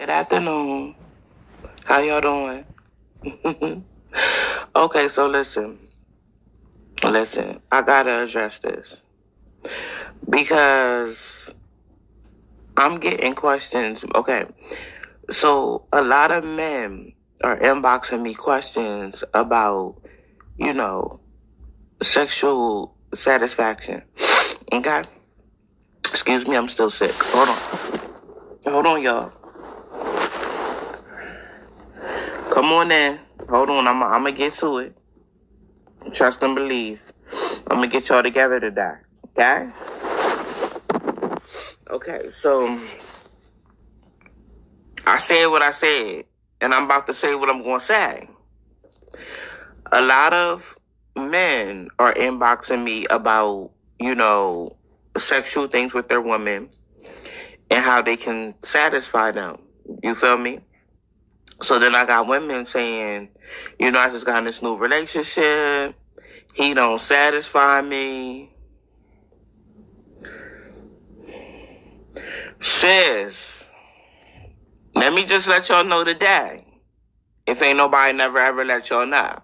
Good afternoon. How y'all doing? Okay, so listen. I gotta address this because I'm getting questions. Okay, so a lot of men are inboxing me questions about, sexual satisfaction. Okay? Excuse me, I'm still sick. Hold on, y'all. Come on in. Hold on, I'm gonna get to it. Trust and believe. I'm gonna get y'all together today. Okay? Okay, so I said what I said, and I'm about to say what I'm gonna say. A lot of men are inboxing me about, sexual things with their women and how they can satisfy them. You feel me? So then I got women saying, I just got in this new relationship. He don't satisfy me. Sis, let me just let y'all know today. If ain't nobody never ever let y'all know.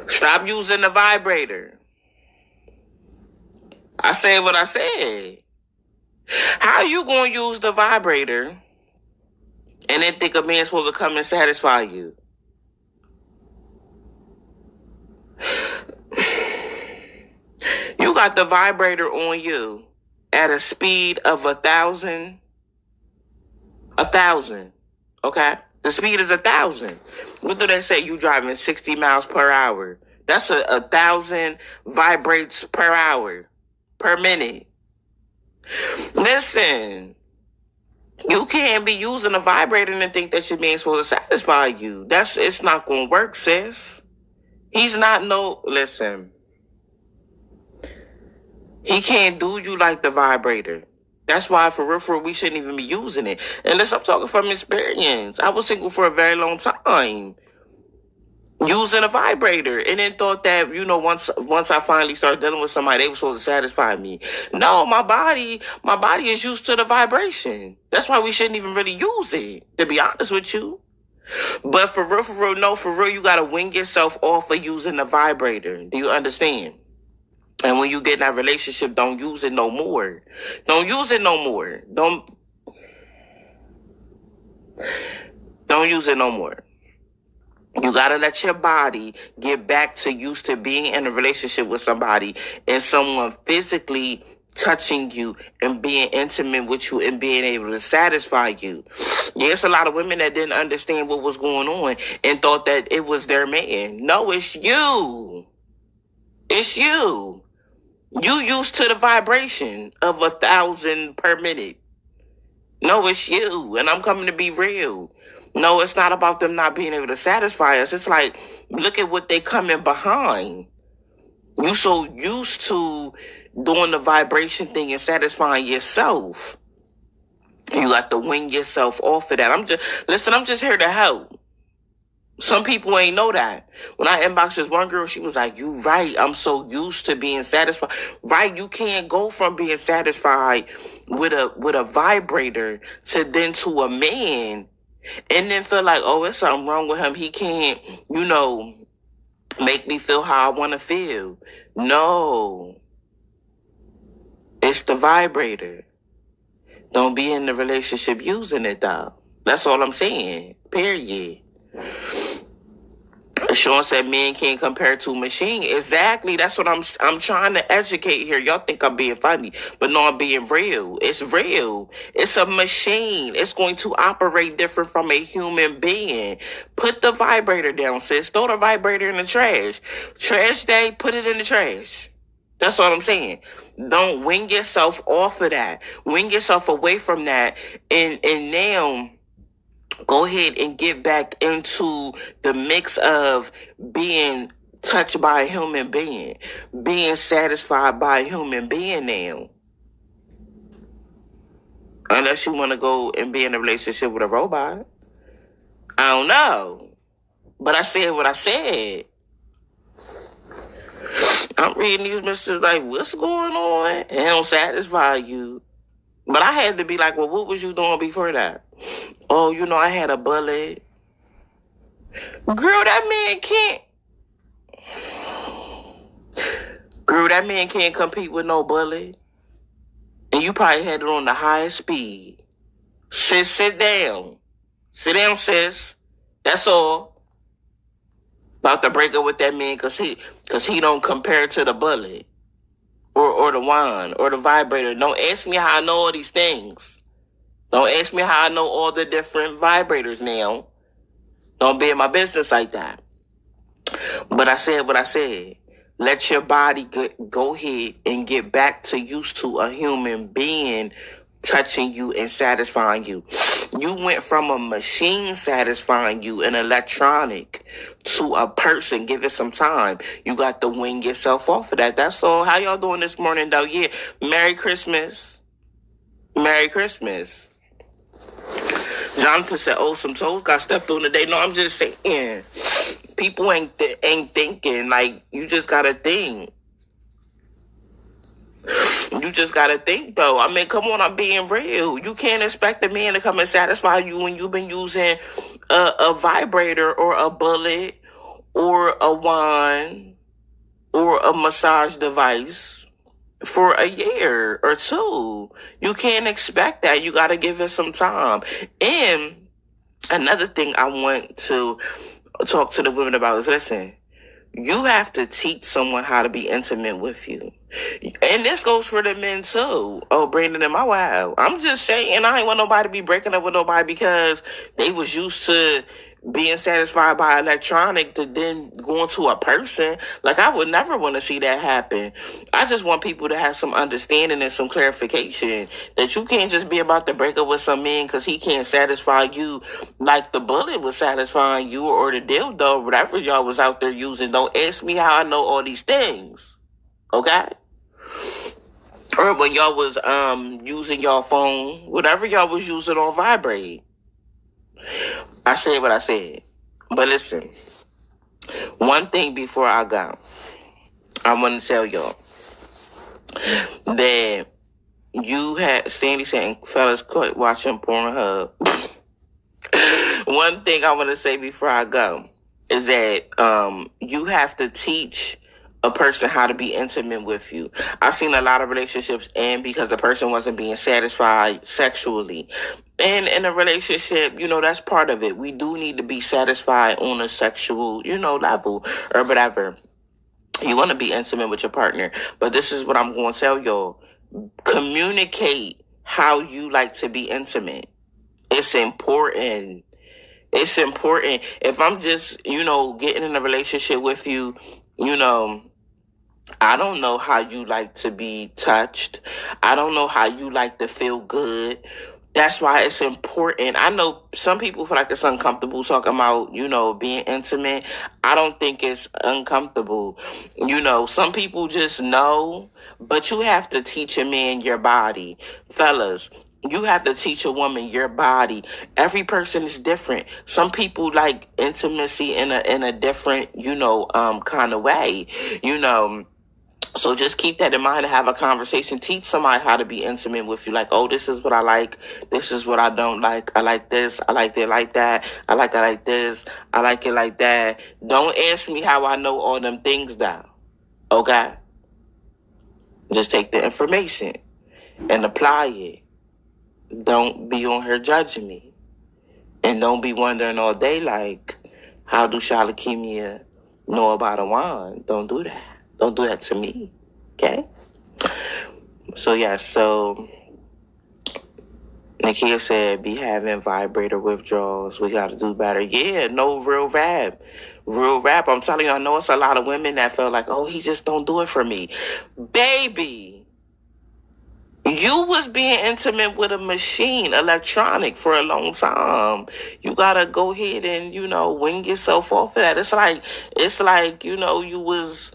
Stop using the vibrator. I said what I said. How you gonna use the vibrator and then think a man's supposed to come and satisfy you? You got the vibrator on you at a speed of 1,000. 1,000. Okay? The speed is 1,000. What do they say? You driving 60 miles per hour. That's 1,000 vibrates per hour, per minute. Listen, you can't be using a vibrator and think that your man's supposed to satisfy you. It's not gonna work, sis. He's not listen. He can't do you like the vibrator. That's why, for real, we shouldn't even be using it. Unless I'm talking from experience. I was single for a very long time, using a vibrator, and then thought that, once I finally started dealing with somebody, they were supposed to satisfy me. No, my body is used to the vibration. That's why we shouldn't even really use it, to be honest with you. But for real, you gotta wing yourself off of using the vibrator. Do you understand? And when you get in that relationship, don't use it no more. Don't use it no more. Don't use it no more. You gotta let your body get back to used to being in a relationship with somebody and someone physically touching you and being intimate with you and being able to satisfy you. Yes, a lot of women that didn't understand what was going on and thought that it was their man. No, it's you. It's you. You used to the vibration of 1,000 per minute. No, it's you. And I'm coming to be real. No, it's not about them not being able to satisfy us. It's like, look at what they coming behind. You so used to doing the vibration thing and satisfying yourself. You got to wing yourself off of that. I'm just here to help. Some people ain't know that. When I inboxed this one girl, she was like, you right, I'm so used to being satisfied. Right, you can't go from being satisfied with a vibrator to a man and then feel like, oh, it's something wrong with him. He can't, make me feel how I want to feel. No. It's the vibrator. Don't be in the relationship using it, though. That's all I'm saying. Period. Sean said men can't compare to a machine. Exactly. That's what I'm trying to educate here. Y'all think I'm being funny, but no, I'm being real. It's real. It's a machine. It's going to operate different from a human being. Put the vibrator down, sis. Throw the vibrator in the trash. Trash day, put it in the trash. That's all I'm saying. Don't wing yourself off of that. Wing yourself away from that. And now go ahead and get back into the mix of being touched by a human being, being satisfied by a human being now. Unless you want to go and be in a relationship with a robot. I don't know. But I said what I said. I'm reading these messages like, what's going on? It don't satisfy you. But I had to be like, well, what was you doing before that? Oh, I had a bullet. Girl, that man can't compete with no bullet. And you probably had it on the highest speed. Sis, sit down. Sit down, sis. That's all. About to break up with that man because he don't compare to the bullet. Or the wine. Or the vibrator. Don't ask me how I know all these things. Don't ask me how I know all the different vibrators now. Don't be in my business like that. But I said what I said. Let your body go ahead and get back to used to a human being touching you and satisfying you. You went from a machine satisfying you, an electronic, to a person. Give it some time. You got to wing yourself off of that. That's all. How y'all doing this morning, though? Yeah. Merry Christmas. Merry Christmas. Jonathan said, oh, some toes got stepped on today. No, I'm just saying. People ain't thinking. Like, you just got to think. You just got to think, though. I mean, come on, I'm being real. You can't expect a man to come and satisfy you when you've been using a vibrator or a bullet or a wand or a massage device for a year or two. You can't expect that. You got to give it some time. And another thing I want to talk to the women about is, listen, you have to teach someone how to be intimate with you. And this goes for the men too. Oh, Brandon and my wow. I'm just saying, I ain't want nobody to be breaking up with nobody because they was used to being satisfied by electronic to then going to a person. Like, I would never want to see that happen. I just want people to have some understanding and some clarification that you can't just be about to break up with some man because he can't satisfy you like the bullet was satisfying you or the dildo, whatever y'all was out there using. Don't ask me how I know all these things. Okay? Or when y'all was using y'all phone, whatever y'all was using on vibrate. I said what I said. But listen, one thing before I go, I want to tell y'all that you had Stanley saying, fellas, quit watching Pornhub. One thing I want to say before I go is that you have to teach a person how to be intimate with you. I've seen a lot of relationships end because the person wasn't being satisfied sexually. And in a relationship, that's part of it. We do need to be satisfied on a sexual, level or whatever. You want to be intimate with your partner. But this is what I'm going to tell y'all. Communicate how you like to be intimate. It's important. It's important. If I'm just, getting in a relationship with you, I don't know how you like to be touched. I don't know how you like to feel good. That's why it's important. I know some people feel like it's uncomfortable talking about, being intimate. I don't think it's uncomfortable. Some people just know, but you have to teach a man your body. Fellas, you have to teach a woman your body. Every person is different. Some people like intimacy in a different, kind of way, So just keep that in mind and have a conversation. Teach somebody how to be intimate with you. Like, oh, this is what I like. This is what I don't like. I like this. I like it like that. I like this. I like it like that. Don't ask me how I know all them things now. Okay? Just take the information and apply it. Don't be on here judging me. And don't be wondering all day like, how do Shalakemia know about a wand? Don't do that. Don't do that to me, okay? So Nakia said, be having vibrator withdrawals. We got to do better. Yeah, no, real rap. Real rap. I'm telling you, I know it's a lot of women that feel like, oh, he just don't do it for me. Baby, you was being intimate with a machine, electronic, for a long time. You got to go ahead and, wing yourself off of that. It's like, you was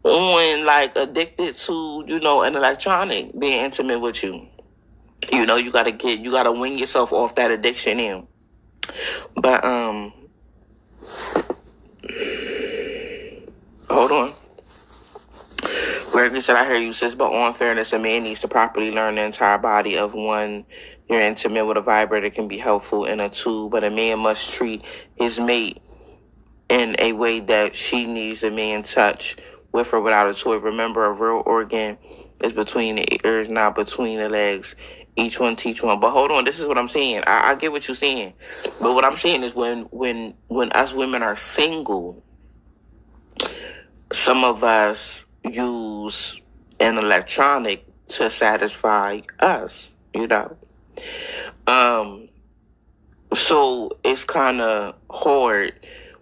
on like addicted to, an electronic being intimate with you. You gotta wing yourself off that addiction in. But hold on. Gregory said, I hear you, sis, but on fairness, a man needs to properly learn the entire body of one. You're intimate with a vibrator can be helpful in a tube, but a man must treat his mate in a way that she needs a man touch with or without a toy. Remember, a real organ is between the ears, not between the legs. Each one teach one. But hold on, this is what I'm saying. I get what you're saying. But what I'm saying is when us women are single, some of us use an electronic to satisfy us, you know. So it's kind of hard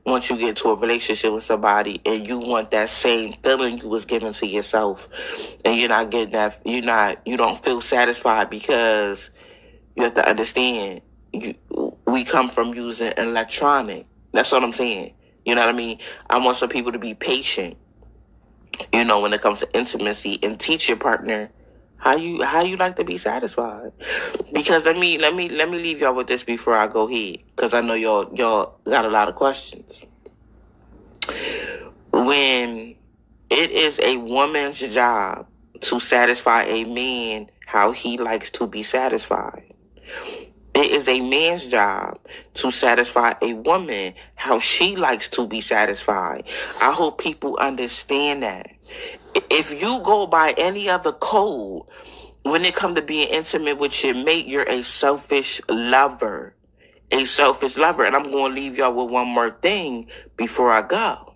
once you get to a relationship with somebody and you want that same feeling you was giving to yourself, and you're not getting that, you don't feel satisfied, because you have to understand, we come from using electronic. That's what I'm saying. You know what I mean? I want some people to be patient, you know, when it comes to intimacy, and teach your partner how you like to be satisfied. Because let me leave y'all with this before I go ahead, because I know y'all got a lot of questions. When it is a woman's job to satisfy a man how he likes to be satisfied, it is a man's job to satisfy a woman how she likes to be satisfied. I hope people understand that. If you go by any other code, when it comes to being intimate with your mate, you're a selfish lover. A selfish lover. And I'm going to leave y'all with one more thing before I go.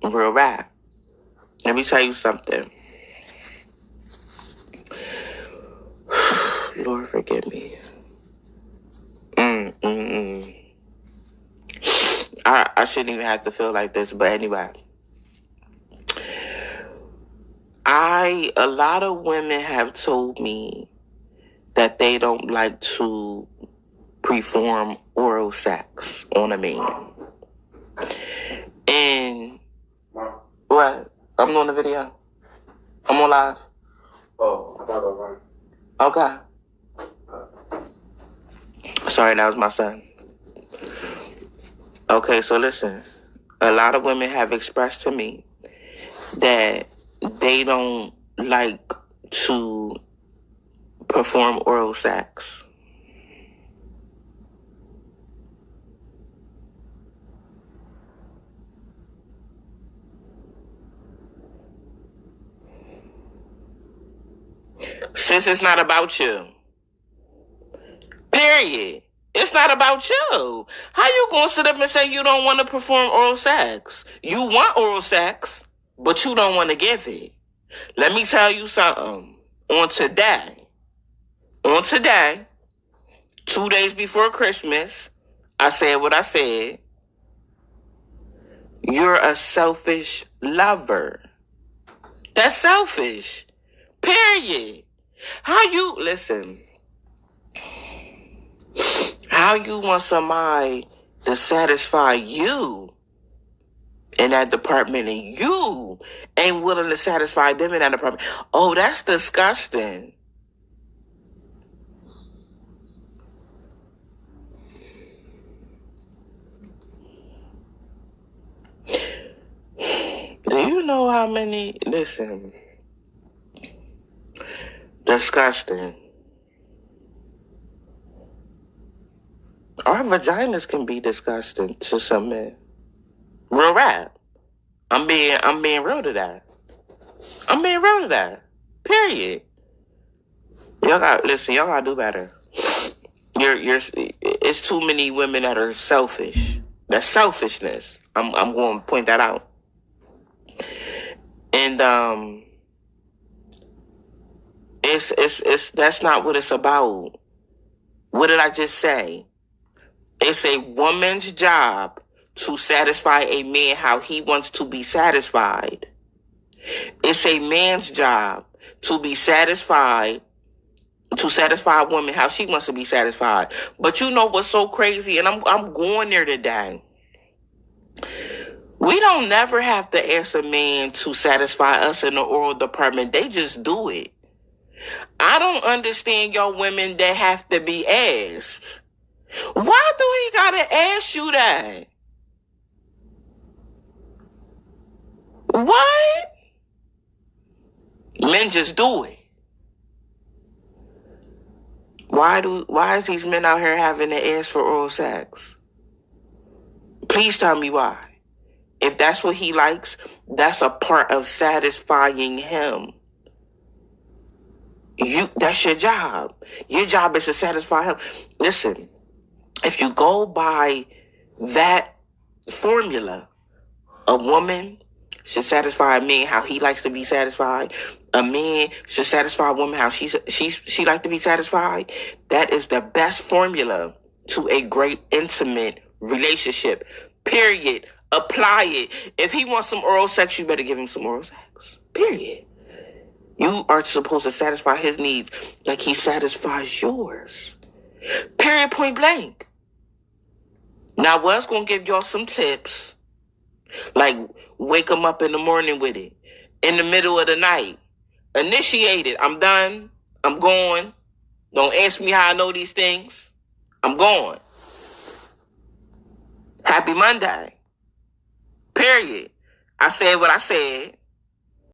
Real rap. Let me tell you something. Lord, forgive me. I shouldn't even have to feel like this, but anyway. A lot of women have told me that they don't like to perform oral sex on a man. And what? I'm doing the video. I'm on live. Oh, I thought I was right. Okay. Sorry, that was my son. Okay, so listen. A lot of women have expressed to me that they don't like to perform oral sex. Since it's not about you. Period. It's not about you. How you gonna sit up and say you don't want to perform oral sex? You want oral sex, but you don't want to give it. Let me tell you something. On today, 2 days before Christmas, I said what I said. You're a selfish lover. That's selfish. Period. How you want somebody to satisfy you in that department and you ain't willing to satisfy them in that department? Oh, that's disgusting. Do you know how many, disgusting. Our vaginas can be disgusting to some men. Real rap. I'm being real to that. Period. Y'all gotta do better. It's too many women that are selfish. That's selfishness. I'm going to point that out. And it's that's not what it's about. What did I just say? It's a woman's job to satisfy a man how he wants to be satisfied. It's a man's job to be satisfied, to satisfy a woman how she wants to be satisfied. But you know what's so crazy? And I'm going there today. We don't never have to ask a man to satisfy us in the oral department. They just do it. I don't understand y'all women that have to be asked. Why do he gotta ask you that? What? Men just do it. Why is these men out here having to ask for oral sex? Please tell me why. If that's what he likes, that's a part of satisfying him. That's your job. Your job is to satisfy him. Listen, if you go by that formula, a woman should satisfy a man how he likes to be satisfied. A man should satisfy a woman how she likes to be satisfied. That is the best formula to a great intimate relationship. Period. Apply it. If he wants some oral sex, you better give him some oral sex. Period. You are supposed to satisfy his needs like he satisfies yours. Period, point blank. Now, I was going to give y'all some tips. Like, wake him up in the morning with it. In the middle of the night. Initiate it. I'm done. I'm going. Don't ask me how I know these things. I'm going. Happy Monday. Period. I said what I said.